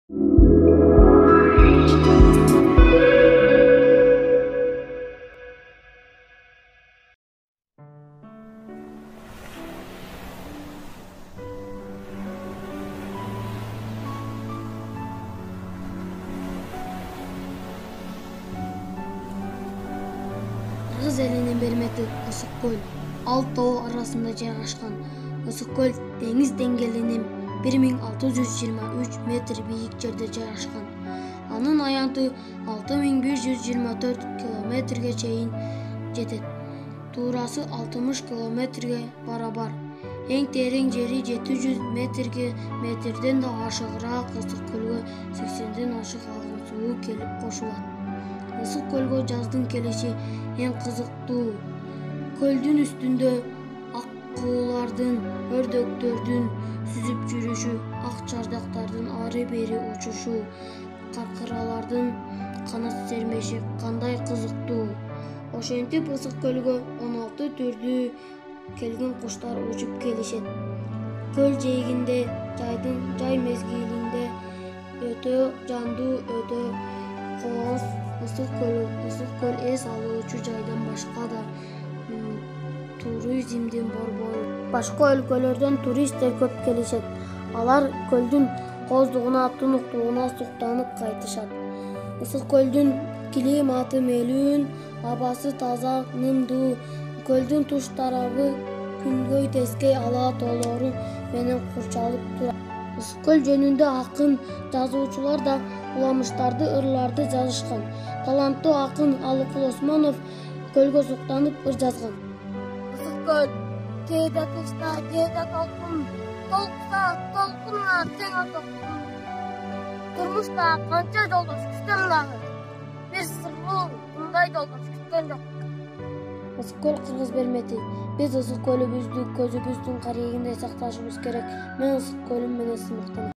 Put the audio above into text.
Кыргыз элинин бермети Ысык көл ал тоо арасында жайгашкан. Ысык көл деңиз деңгээлинен 1623 метр бийик жерде жайгашкан. Анын аянты 6124 километрге чейин жетет. Туурасы 60 километрге барабар. Эң терең жери 700 метрден да ашыгыраак. Ысык көлгө 80ден ашык алган суу келип кошулат. Ысык көлгө жаздын келиши эң кызыктуу. Көлдүн үстүндө аккуулардын, өрдөктөрдүн сүзүп жүрүшү, ак чардактардын ары-бери учушу, каркыралардын канат сермеши кандай кызыктуу. Ошентип Ысык көлгө 16 түрдүү келген куштар учуп келишет. Көл жээгинде жай мезгилинде өтө жандуу, өтө кооз Ысык көл эс алуучу жайдан башка да туризмдин борбору. Башка өлкөлөрдөн туристтер көп келишет. Алар көлдүн кооздугуна, тунуктугуна суктанып кайтышат. Ысык көлдүн климаты мелүүн, абасы таза, нымдуу. Көлдүн туш тарабы күнгөй тескей ала тоолору менен курчалып турат. Ысык көл жөнүндө акын, жазуучулар да уламыштарды, ырларды жазышкан. Таланттуу акын Алыкул Осмонов көлгө суктанып ыр жазган. Ысык көл кээде тышта, кээде толкун, толкса толкунна тең толкун. Турмушта канча жолдош күткөн дагы, бир сырлуу мындай жолдош күткөн жок. Ысык көл кыргыз бермети. Биз ысык көлүбүздү көзүбүздүн карегинде сакташыбыз керек. Мен ысык көлүм менен сыймыктанам.